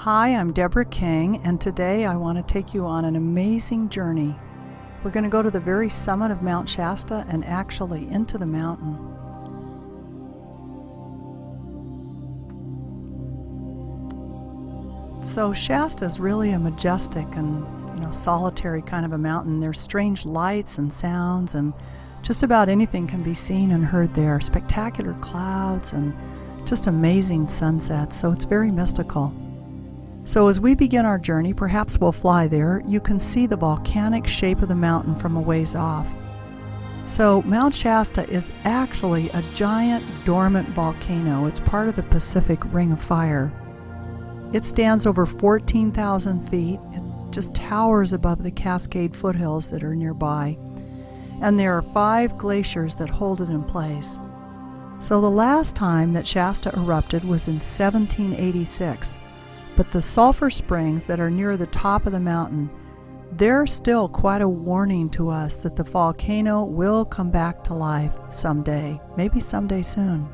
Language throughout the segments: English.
Hi, I'm Deborah King, and today I want to take you on an amazing journey. We're going to go to the very summit of Mount Shasta and actually into the mountain. So Shasta is really a majestic and solitary kind of a mountain. There's strange lights and sounds, and just about anything can be seen and heard there. Spectacular clouds and just amazing sunsets, so it's very mystical. So as we begin our journey, perhaps we'll fly there, you can see the volcanic shape of the mountain from a ways off. So Mount Shasta is actually a giant dormant volcano. It's part of the Pacific Ring of Fire. It stands over 14,000 feet. It just towers above the Cascade foothills that are nearby. And there are 5 glaciers that hold it in place. So the last time that Shasta erupted was in 1786. But the sulfur springs that are near the top of the mountain, they're still quite a warning to us that the volcano will come back to life someday, maybe someday soon.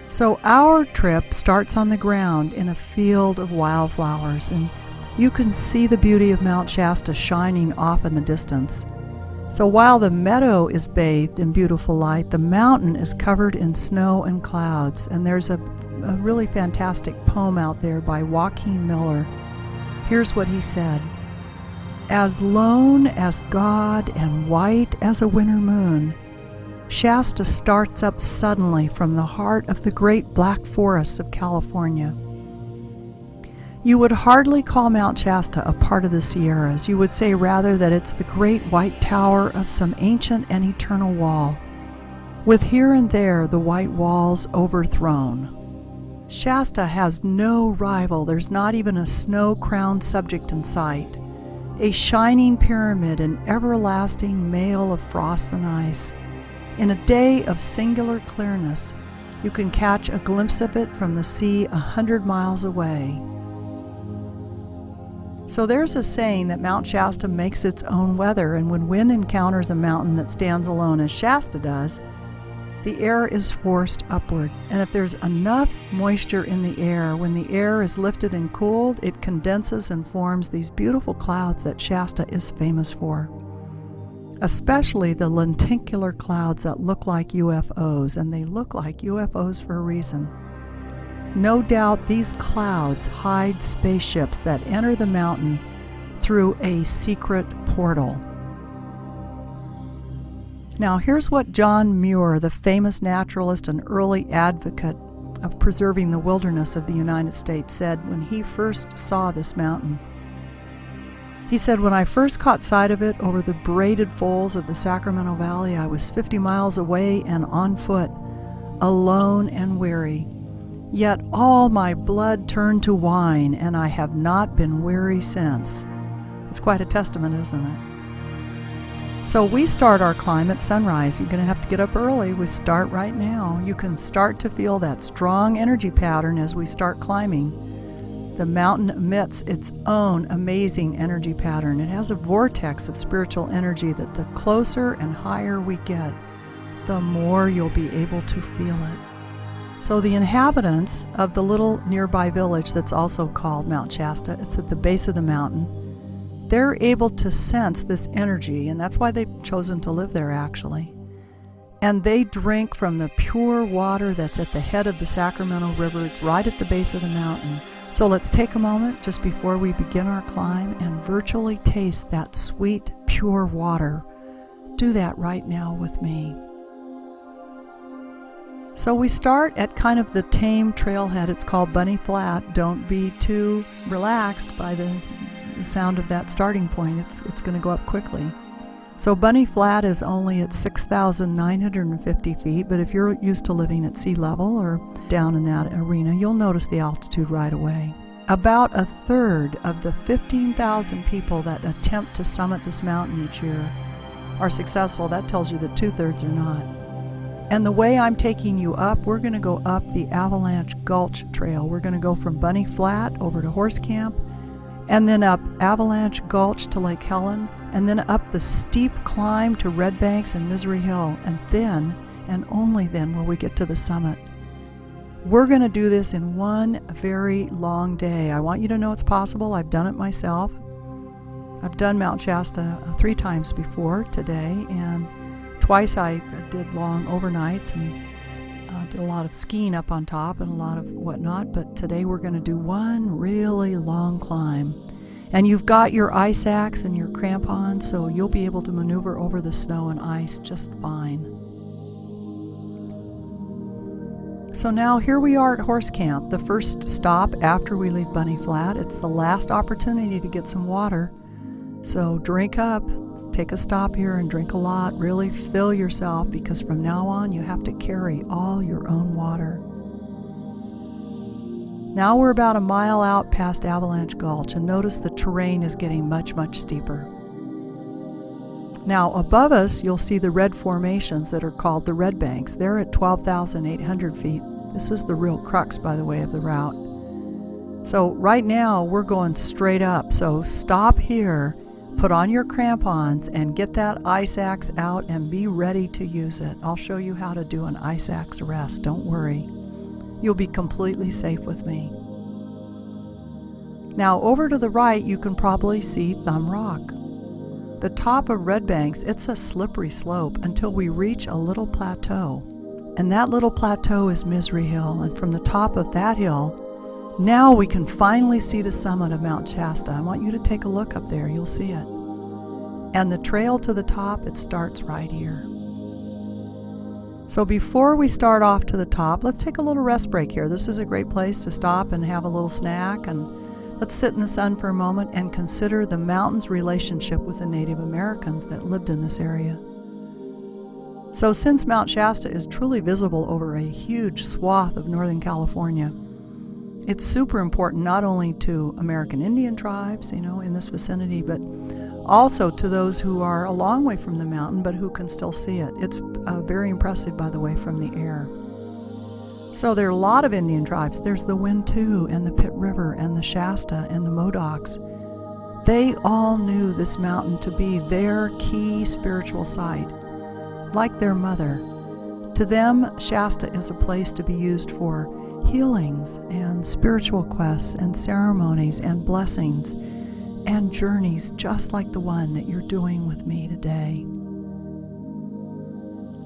So our trip starts on the ground in a field of wildflowers, and you can see the beauty of Mount Shasta shining off in the distance. So while the meadow is bathed in beautiful light, the mountain is covered in snow and clouds, and there's a really fantastic poem out there by Joaquin Miller. Here's what he said: "As lone as God and white as a winter moon, Shasta starts up suddenly from the heart of the great black forests of California. You would hardly call Mount Shasta a part of the Sierras. You would say rather that it's the great white tower of some ancient and eternal wall, with here and there the white walls overthrown. Shasta has no rival. There's not even a snow-crowned subject in sight. A shining pyramid, an everlasting mail of frost and ice. In a day of singular clearness, you can catch a glimpse of it from the sea 100 miles away." So there's a saying that Mount Shasta makes its own weather, and when wind encounters a mountain that stands alone as Shasta does, the air is forced upward, and if there's enough moisture in the air, when the air is lifted and cooled, it condenses and forms these beautiful clouds that Shasta is famous for. Especially the lenticular clouds that look like UFOs, and they look like UFOs for a reason. No doubt these clouds hide spaceships that enter the mountain through a secret portal. Now here's what John Muir, the famous naturalist and early advocate of preserving the wilderness of the United States, said when he first saw this mountain. He said, "When I first caught sight of it over the braided folds of the Sacramento Valley, I was 50 miles away and on foot, alone and weary. Yet all my blood turned to wine, and I have not been weary since." It's quite a testament, isn't it? So we start our climb at sunrise. You're going to have to get up early. We start right now. You can start to feel that strong energy pattern as we start climbing. The mountain emits its own amazing energy pattern. It has a vortex of spiritual energy that the closer and higher we get, the more you'll be able to feel it. So the inhabitants of the little nearby village that's also called Mount Shasta, it's at the base of the mountain, they're able to sense this energy, and that's why they've chosen to live there actually. And they drink from the pure water that's at the head of the Sacramento River. It's right at the base of the mountain. So let's take a moment just before we begin our climb and virtually taste that sweet, pure water. Do that right now with me. So we start at kind of the tame trailhead. It's called Bunny Flat. Don't be too relaxed by the sound of that starting point. It's going to go up quickly. So Bunny Flat is only at 6,950 feet, but if you're used to living at sea level or down in that arena, you'll notice the altitude right away. About a third of the 15,000 people that attempt to summit this mountain each year are successful. That tells you that 2/3 are not. And the way I'm taking you up, we're going to go up the Avalanche Gulch Trail. We're going to go from Bunny Flat over to Horse Camp, and then up Avalanche Gulch to Lake Helen, and then up the steep climb to Red Banks and Misery Hill, and then, and only then, will we get to the summit. We're going to do this in one very long day. I want you to know it's possible. I've done it myself. I've done Mount Shasta 3 times before today, and twice I did long overnights and did a lot of skiing up on top and a lot of whatnot, but today we're going to do one really long climb. And you've got your ice axe and your crampons, so you'll be able to maneuver over the snow and ice just fine. So now here we are at Horse Camp, the first stop after we leave Bunny Flat. It's the last opportunity to get some water. So drink up, take a stop here and drink a lot. Really fill yourself, because from now on you have to carry all your own water. Now we're about a mile out past Avalanche Gulch, and notice the terrain is getting much, much steeper. Now above us you'll see the red formations that are called the Red Banks. They're at 12,800 feet. This is the real crux, by the way, of the route. So right now we're going straight up, so stop here, put on your crampons, and get that ice axe out and be ready to use it. I'll show you how to do an ice axe rest, don't worry. You'll be completely safe with me. Now over to the right you can probably see Thumb Rock. The top of Red Banks, it's a slippery slope until we reach a little plateau. And that little plateau is Misery Hill, and from the top of that hill, now we can finally see the summit of Mount Shasta. I want you to take a look up there, you'll see it. And the trail to the top, it starts right here. So before we start off to the top, let's take a little rest break here. This is a great place to stop and have a little snack, and let's sit in the sun for a moment and consider the mountain's relationship with the Native Americans that lived in this area. So since Mount Shasta is truly visible over a huge swath of Northern California, it's super important not only to American Indian tribes, in this vicinity, but also to those who are a long way from the mountain but who can still see it. It's very impressive, by the way, from the air. So there are a lot of Indian tribes. There's the Wintu and the Pit River and the Shasta and the Modocs. They all knew this mountain to be their key spiritual site, like their mother. To them, Shasta is a place to be used for healings and spiritual quests and ceremonies and blessings and journeys just like the one that you're doing with me today.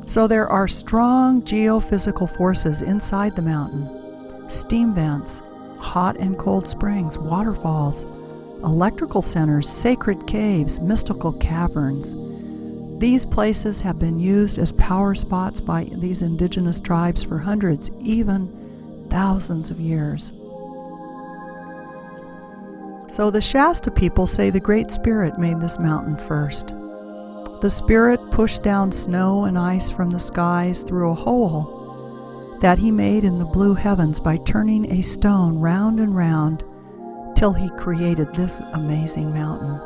So there are strong geophysical forces inside the mountain. Steam vents, hot and cold springs, waterfalls, electrical centers, sacred caves, mystical caverns. These places have been used as power spots by these indigenous tribes for hundreds, even thousands of years. So the Shasta people say the Great Spirit made this mountain first. The Spirit pushed down snow and ice from the skies through a hole that he made in the blue heavens by turning a stone round and round till he created this amazing mountain.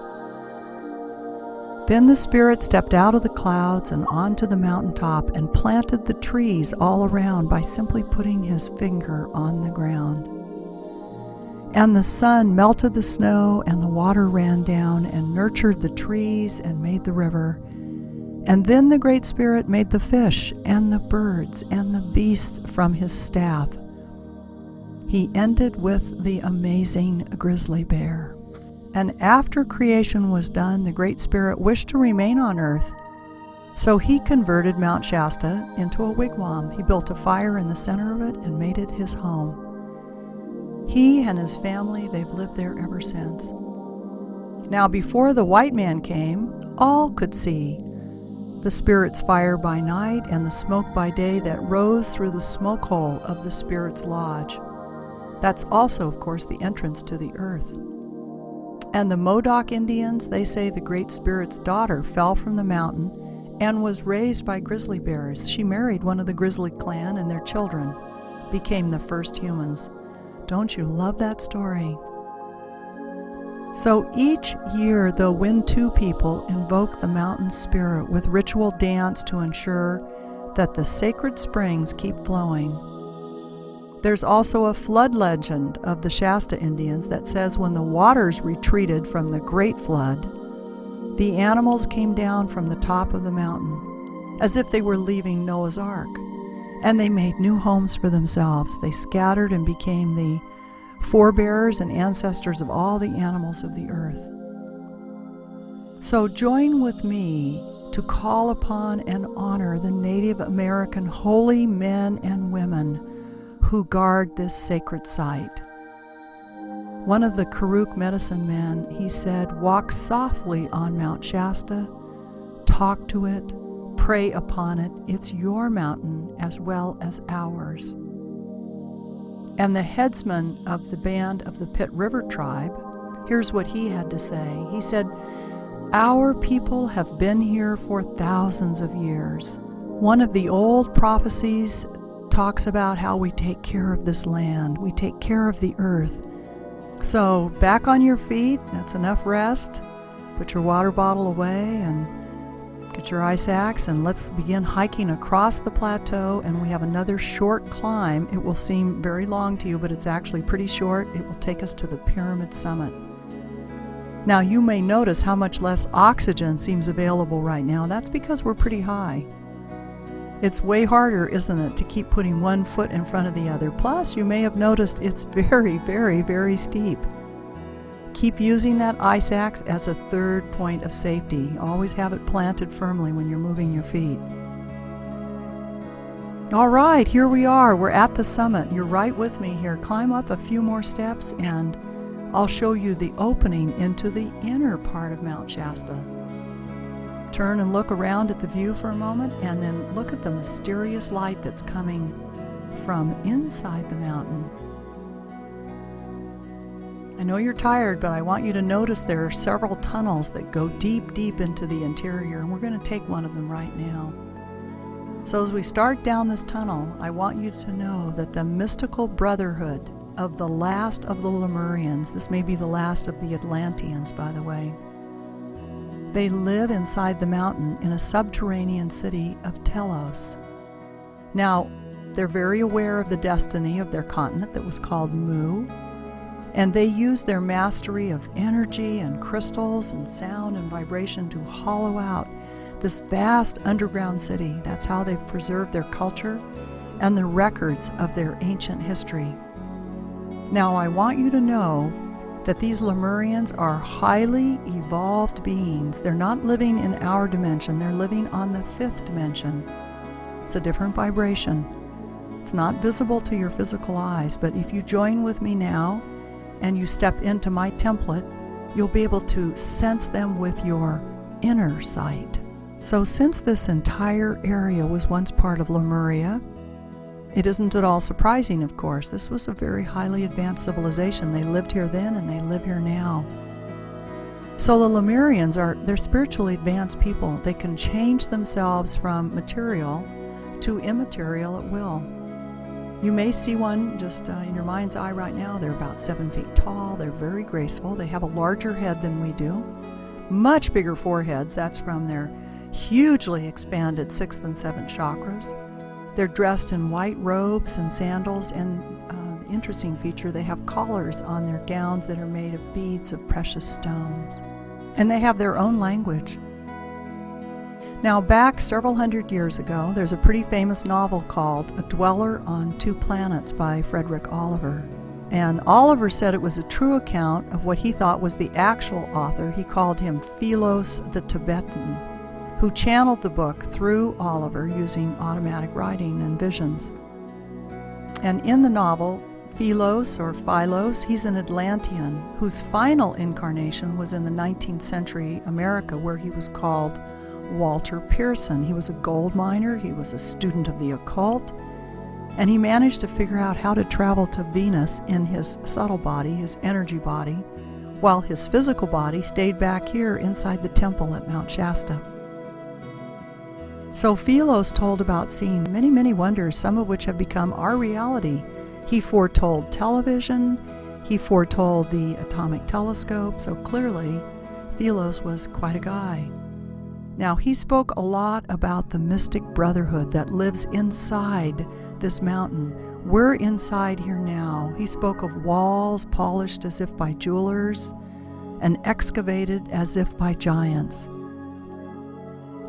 Then the Spirit stepped out of the clouds and onto the mountaintop and planted the trees all around by simply putting his finger on the ground. And the sun melted the snow, and the water ran down and nurtured the trees and made the river. And then the Great Spirit made the fish and the birds and the beasts from his staff. He ended with the amazing grizzly bear. And after creation was done, the Great Spirit wished to remain on earth. So he converted Mount Shasta into a wigwam. He built a fire in the center of it and made it his home. He and his family, they've lived there ever since. Now, before the white man came, all could see the Spirit's fire by night and the smoke by day that rose through the smoke hole of the Spirit's lodge. That's also, of course, the entrance to the earth. And the Modoc Indians, they say the Great Spirit's daughter fell from the mountain and was raised by grizzly bears. She married one of the grizzly clan, and their children became the first humans. Don't you love that story? So each year the Wintu people invoke the mountain spirit with ritual dance to ensure that the sacred springs keep flowing. There's also a flood legend of the Shasta Indians that says when the waters retreated from the Great Flood, the animals came down from the top of the mountain as if they were leaving Noah's Ark. and they made new homes for themselves. They scattered and became the forebearers and ancestors of all the animals of the earth. So join with me to call upon and honor the Native American holy men and women who guard this sacred site. One of the Karuk medicine men, he said, walk softly on Mount Shasta, talk to it, pray upon it. It's your mountain as well as ours. And the headsman of the band of the Pit River tribe, here's what he had to say. He said, our people have been here for thousands of years. One of the old prophecies talks about how we take care of this land. We take care of the earth. So back on your feet, that's enough rest. Put your water bottle away and get your ice axe, and let's begin hiking across the plateau. And we have another short climb. It will seem very long to you, but it's actually pretty short. It will take us to the pyramid summit. Now you may notice how much less oxygen seems available right now. That's because we're pretty high. It's way harder, isn't it, to keep putting one foot in front of the other. Plus, you may have noticed it's very, very, very steep. Keep using that ice axe as a third point of safety. Always have it planted firmly when you're moving your feet. All right, here we are. We're at the summit. You're right with me here. Climb up a few more steps and I'll show you the opening into the inner part of Mount Shasta. Turn and look around at the view for a moment, and then look at the mysterious light that's coming from inside the mountain. I know you're tired, but I want you to notice there are several tunnels that go deep, deep into the interior, and we're going to take one of them right now. So as we start down this tunnel, I want you to know that the mystical brotherhood of the last of the Lemurians, this may be the last of the Atlanteans, by the way, they live inside the mountain in a subterranean city of Telos. Now, they're very aware of the destiny of their continent that was called Mu, and they use their mastery of energy and crystals and sound and vibration to hollow out this vast underground city. That's how they've preserved their culture and the records of their ancient history. Now, I want you to know that these Lemurians are highly evolved beings. They're not living in our dimension. They're living on the fifth dimension. It's a different vibration. It's not visible to your physical eyes, but if you join with me now and you step into my template, you'll be able to sense them with your inner sight. So since this entire area was once part of Lemuria, it isn't at all surprising, of course. This was a very highly advanced civilization. They lived here then and they live here now. So the Lemurians they're spiritually advanced people. They can change themselves from material to immaterial at will. You may see one just in your mind's eye right now. They're about 7 feet tall. They're very graceful. They have a larger head than we do. Much bigger foreheads. That's from their hugely expanded 6th and 7th chakras. They're dressed in white robes and sandals, and interesting feature, they have collars on their gowns that are made of beads of precious stones. And they have their own language. Now, back several hundred years ago, there's a pretty famous novel called A Dweller on Two Planets by Frederick Oliver. And Oliver said it was a true account of what he thought was the actual author. He called him Philos the Tibetan, who channeled the book through Oliver using automatic writing and visions. And in the novel, Philos, or Philos, he's an Atlantean whose final incarnation was in the 19th century America, where he was called Walter Pearson. He was a gold miner, he was a student of the occult, and he managed to figure out how to travel to Venus in his subtle body, his energy body, while his physical body stayed back here inside the temple at Mount Shasta. So Philos told about seeing many, many wonders, some of which have become our reality. He foretold television, he foretold the atomic telescope, so clearly Philos was quite a guy. Now, he spoke a lot about the Mystic Brotherhood that lives inside this mountain. We're inside here now. He spoke of walls polished as if by jewelers and excavated as if by giants.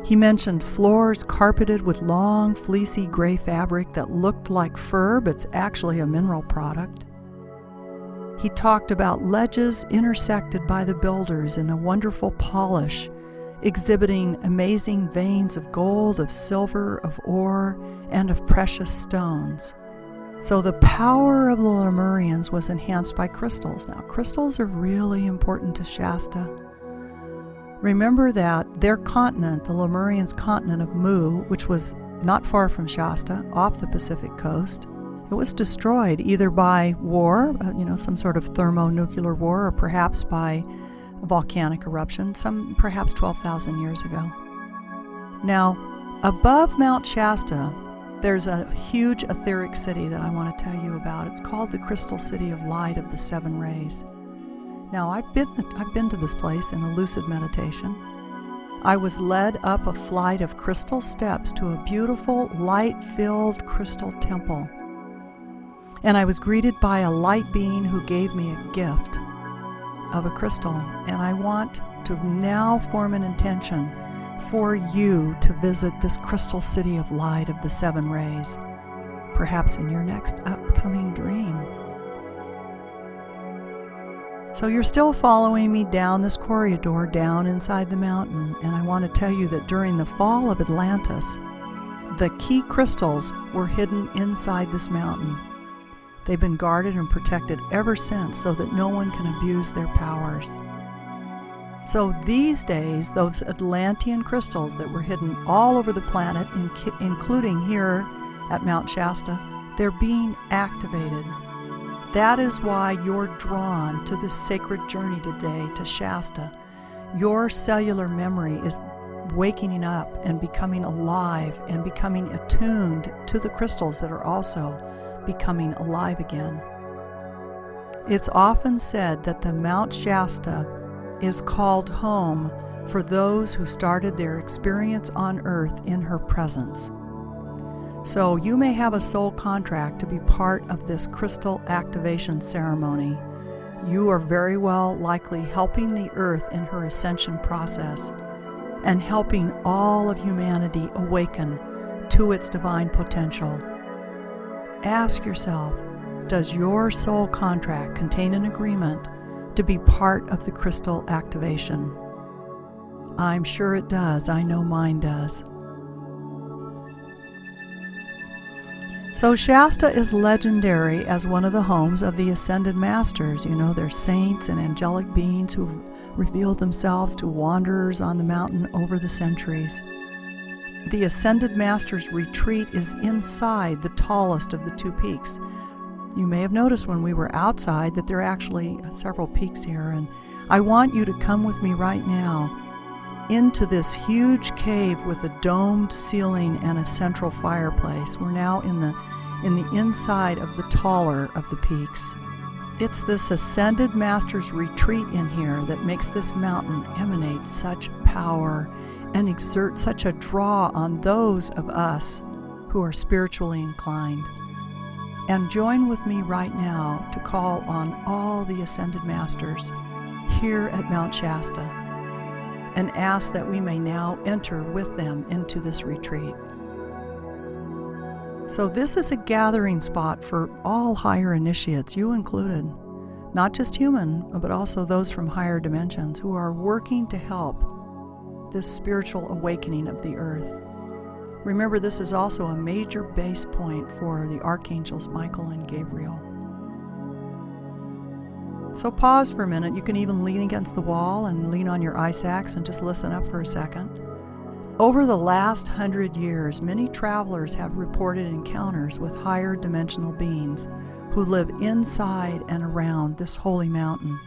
He mentioned floors carpeted with long, fleecy gray fabric that looked like fur, but it's actually a mineral product. He talked about ledges intersected by the builders in a wonderful polish, exhibiting amazing veins of gold, of silver, of ore, and of precious stones. So the power of the Lemurians was enhanced by crystals. Now, crystals are really important to Shasta. Remember that their continent, the Lemurians' continent of Mu, which was not far from Shasta, off the Pacific coast, it was destroyed either by war, some sort of thermonuclear war, or perhaps by a volcanic eruption, perhaps 12,000 years ago. Now, above Mount Shasta, there's a huge etheric city that I want to tell you about. It's called the Crystal City of Light of the Seven Rays. Now, I've been to this place in a lucid meditation. I was led up a flight of crystal steps to a beautiful, light-filled crystal temple. And I was greeted by a light being who gave me a gift of a crystal. And I want to now form an intention for you to visit this Crystal City of Light of the Seven Rays, perhaps in your next upcoming dream. So you're still following me down this corridor, down inside the mountain, and I want to tell you that during the fall of Atlantis, the key crystals were hidden inside this mountain. They've been guarded and protected ever since so that no one can abuse their powers. So these days, those Atlantean crystals that were hidden all over the planet, including here at Mount Shasta, they're being activated. That is why you're drawn to this sacred journey today to Shasta. Your cellular memory is waking up and becoming alive and becoming attuned to the crystals that are also becoming alive again. It's often said that the Mount Shasta is called home for those who started their experience on earth in her presence. So you may have a soul contract to be part of this crystal activation ceremony. You are very well likely helping the earth in her ascension process and helping all of humanity awaken to its divine potential. Ask yourself, does your soul contract contain an agreement to be part of the crystal activation? I'm sure it does. I know mine does. So Shasta is legendary as one of the homes of the Ascended Masters. They're saints and angelic beings who revealed themselves to wanderers on the mountain over the centuries. The Ascended Masters' retreat is inside the tallest of the two peaks. You may have noticed when we were outside that there are actually several peaks here, and I want you to come with me right now into this huge cave with a domed ceiling and a central fireplace. We're now in the inside of the taller of the peaks. It's this Ascended Master's retreat in here that makes this mountain emanate such power and exert such a draw on those of us who are spiritually inclined. And join with me right now to call on all the Ascended Masters here at Mount Shasta and ask that we may now enter with them into this retreat. So this is a gathering spot for all higher initiates, you included, not just human, but also those from higher dimensions who are working to help this spiritual awakening of the earth. Remember, this is also a major base point for the archangels Michael and Gabriel. So pause for a minute. You can even lean against the wall and lean on your eye sacs and just listen up for a second. Over the last 100 years, many travelers have reported encounters with higher dimensional beings who live inside and around this holy mountain.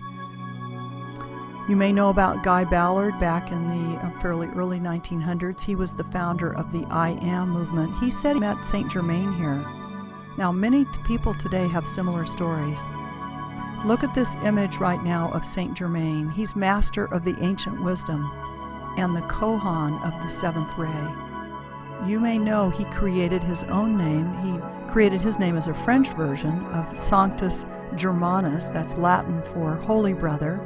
You may know about Guy Ballard back in the fairly early 1900s. He was the founder of the I Am movement. He said he met St. Germain here. Now, many people today have similar stories. Look at this image right now of St. Germain. He's master of the ancient wisdom and the Kohan of the seventh ray. You may know he created his own name. He created his name as a French version of Sanctus Germanus, that's Latin for Holy Brother.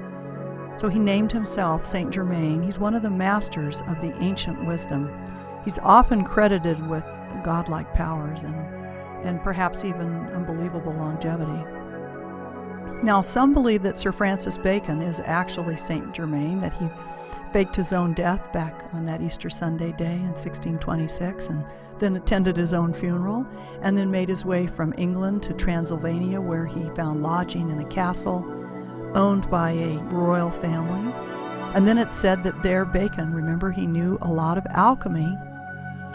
So he named himself Saint Germain. He's one of the masters of the ancient wisdom. He's often credited with godlike powers and perhaps even unbelievable longevity. Now, some believe that Sir Francis Bacon is actually Saint Germain, that he faked his own death back on that Easter Sunday day in 1626 and then attended his own funeral, and then made his way from England to Transylvania, where he found lodging in a castle owned by a royal family. And then it's said that there Bacon, remember, he knew a lot of alchemy.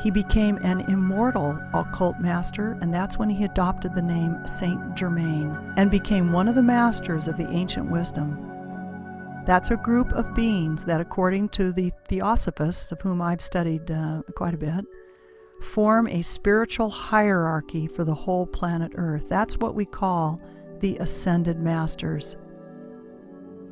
He became an immortal occult master, and that's when he adopted the name Saint Germain and became one of the masters of the ancient wisdom. That's a group of beings that, according to the Theosophists, of whom I've studied quite a bit, form a spiritual hierarchy for the whole planet Earth. That's what we call the Ascended Masters.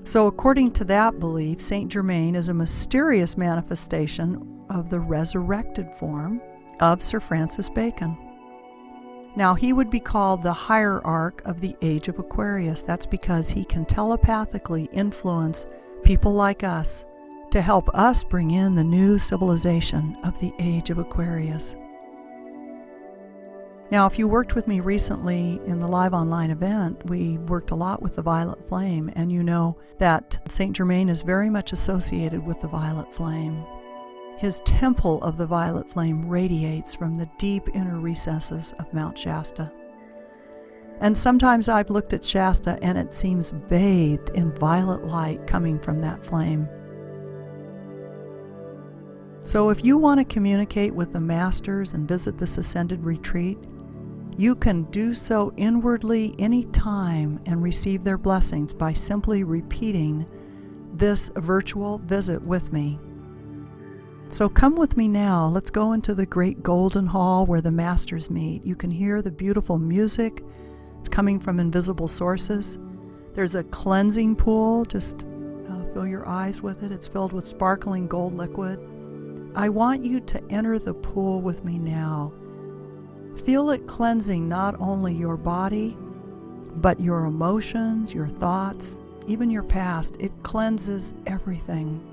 So according to that belief, Saint Germain is a mysterious manifestation of the resurrected form of Sir Francis Bacon. Now, he would be called the hierarch of the Age of Aquarius. That's because he can telepathically influence people like us to help us bring in the new civilization of the Age of Aquarius. Now, if you worked with me recently in the live online event, we worked a lot with the violet flame, and you know that Saint Germain is very much associated with the violet flame. His temple of the violet flame radiates from the deep inner recesses of Mount Shasta. And sometimes I've looked at Shasta and it seems bathed in violet light coming from that flame. So if you want to communicate with the masters and visit this ascended retreat, you can do so inwardly any time and receive their blessings by simply repeating this virtual visit with me. So come with me now. Let's go into the great golden hall where the masters meet. You can hear the beautiful music. It's coming from invisible sources. There's a cleansing pool. Just fill your eyes with it. It's filled with sparkling gold liquid. I want you to enter the pool with me now. Feel it cleansing not only your body, but your emotions, your thoughts, even your past. It cleanses everything.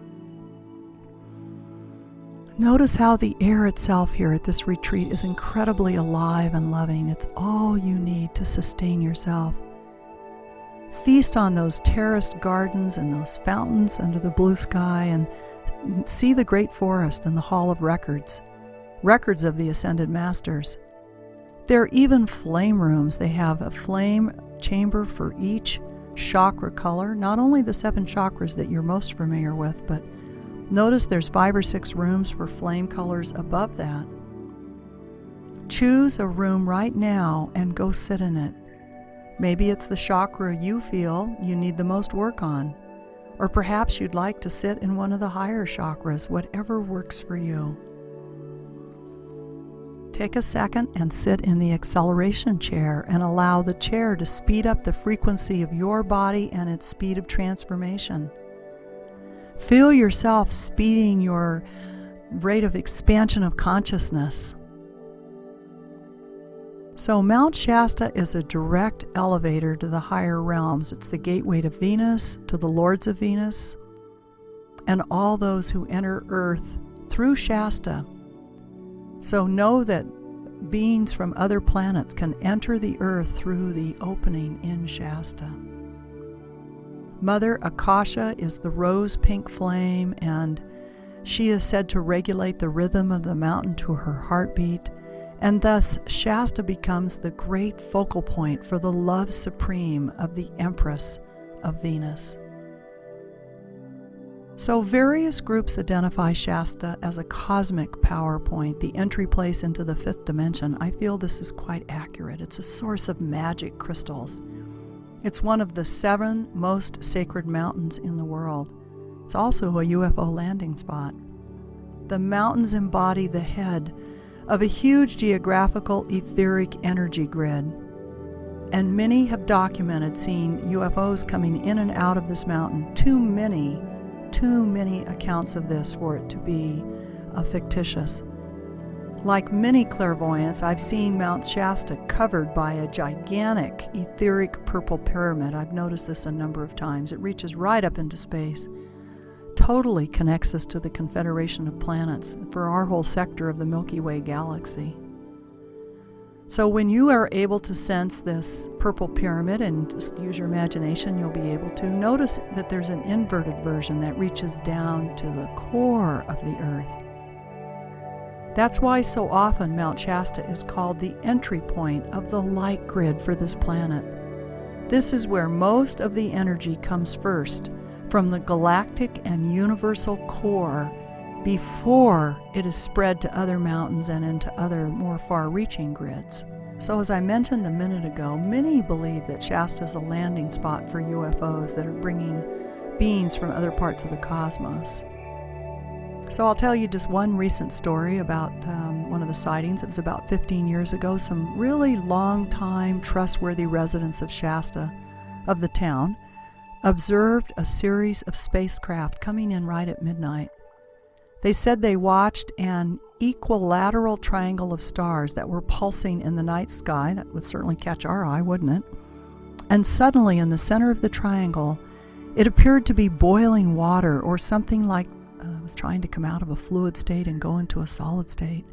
Notice how the air itself here at this retreat is incredibly alive and loving. It's all you need to sustain yourself. Feast on those terraced gardens and those fountains under the blue sky, and see the great forest and the Hall of Records, records of the Ascended Masters. There are even flame rooms. They have a flame chamber for each chakra color, not only the 7 chakras that you're most familiar with, but notice there's 5 or 6 rooms for flame colors above that. Choose a room right now and go sit in it. Maybe it's the chakra you feel you need the most work on, or perhaps you'd like to sit in one of the higher chakras, whatever works for you. Take a second and sit in the acceleration chair and allow the chair to speed up the frequency of your body and its speed of transformation. Feel yourself speeding your rate of expansion of consciousness. So Mount Shasta is a direct elevator to the higher realms. It's the gateway to Venus, to the Lords of Venus, and all those who enter Earth through Shasta. So know that beings from other planets can enter the Earth through the opening in Shasta. Mother Akasha is the rose-pink flame, and she is said to regulate the rhythm of the mountain to her heartbeat, and thus Shasta becomes the great focal point for the love supreme of the Empress of Venus. So various groups identify Shasta as a cosmic power point, the entry place into the 5th dimension. I feel this is quite accurate. It's a source of magic crystals. It's one of the 7 most sacred mountains in the world. It's also a UFO landing spot. The mountains embody the head of a huge geographical etheric energy grid, and many have documented seeing UFOs coming in and out of this mountain. Too many accounts of this for it to be fictitious. Like many clairvoyants, I've seen Mount Shasta covered by a gigantic etheric purple pyramid. I've noticed this a number of times. It reaches right up into space, totally connects us to the Confederation of Planets for our whole sector of the Milky Way galaxy. So when you are able to sense this purple pyramid and just use your imagination, you'll be able to notice that there's an inverted version that reaches down to the core of the earth. That's why so often Mount Shasta is called the entry point of the light grid for this planet. This is where most of the energy comes first, from the galactic and universal core, before it is spread to other mountains and into other more far-reaching grids. So as I mentioned a minute ago, many believe that Shasta is a landing spot for UFOs that are bringing beings from other parts of the cosmos. So I'll tell you just one recent story about one of the sightings. It was about 15 years ago. Some really long-time, trustworthy residents of Shasta, of the town, observed a series of spacecraft coming in right at midnight. They said they watched an equilateral triangle of stars that were pulsing in the night sky. That would certainly catch our eye, wouldn't it? And suddenly, in the center of the triangle, it appeared to be boiling water, or something like was trying to come out of a fluid state and go into a solid state.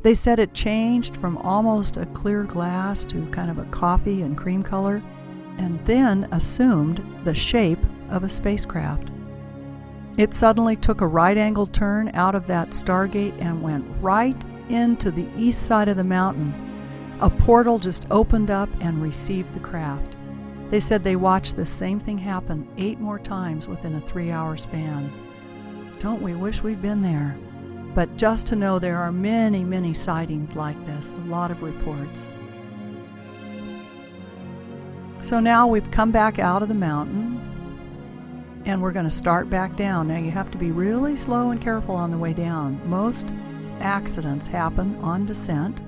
They said it changed from almost a clear glass to kind of a coffee and cream color, and then assumed the shape of a spacecraft. It suddenly took a right-angled turn out of that stargate and went right into the east side of the mountain. A portal just opened up and received the craft. They said they watched the same thing happen 8 more times within a 3-hour span. Don't we wish we'd been there? But just to know there are many, many sightings like this, a lot of reports. So now we've come back out of the mountain, and we're going to start back down. Now you have to be really slow and careful on the way down. Most accidents happen on descent.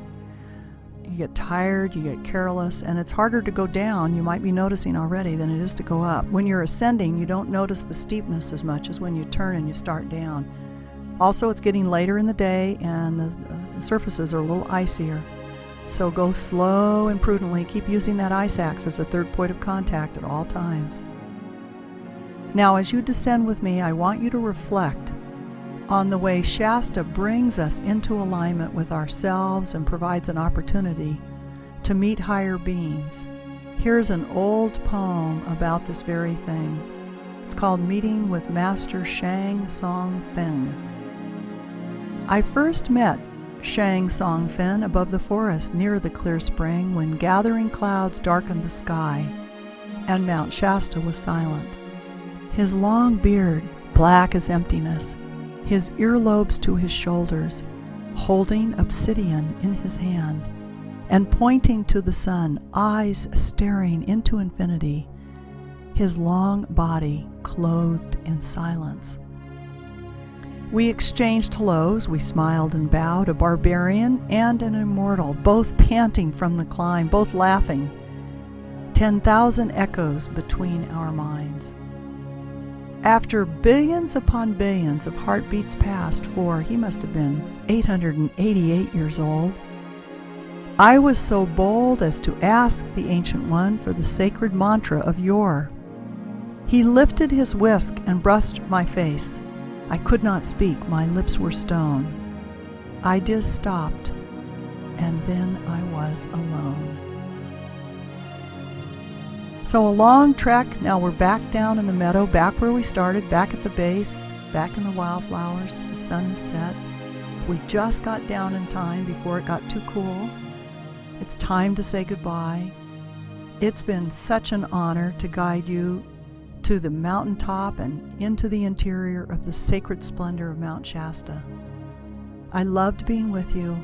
You get tired, you get careless, and it's harder to go down, you might be noticing already, than it is to go up. When you're ascending, you don't notice the steepness as much as when you turn and you start down. Also, it's getting later in the day, and the surfaces are a little icier. So go slow and prudently. Keep using that ice axe as a third point of contact at all times. Now, as you descend with me, I want you to reflect on the way Shasta brings us into alignment with ourselves and provides an opportunity to meet higher beings. Here's an old poem about this very thing. It's called Meeting with Master Shang Song Fen. I first met Shang Song Fen above the forest near the clear spring when gathering clouds darkened the sky and Mount Shasta was silent. His long beard, black as emptiness, his earlobes to his shoulders, holding obsidian in his hand, and pointing to the sun, eyes staring into infinity, his long body clothed in silence. We exchanged hellos, we smiled and bowed, a barbarian and an immortal, both panting from the climb, both laughing, 10,000 echoes between our minds. After billions upon billions of heartbeats passed, for he must have been 888 years old, I was so bold as to ask the Ancient One for the sacred mantra of yore. He lifted his whisk and brushed my face. I could not speak, my lips were stone. I just stopped, and then I was alone. So a long trek. Now we're back down in the meadow, back where we started, back at the base, back in the wildflowers. The sun is set. We just got down in time before it got too cool. It's time to say goodbye. It's been such an honor to guide you to the mountaintop and into the interior of the sacred splendor of Mount Shasta. I loved being with you,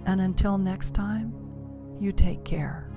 and until next time, you take care.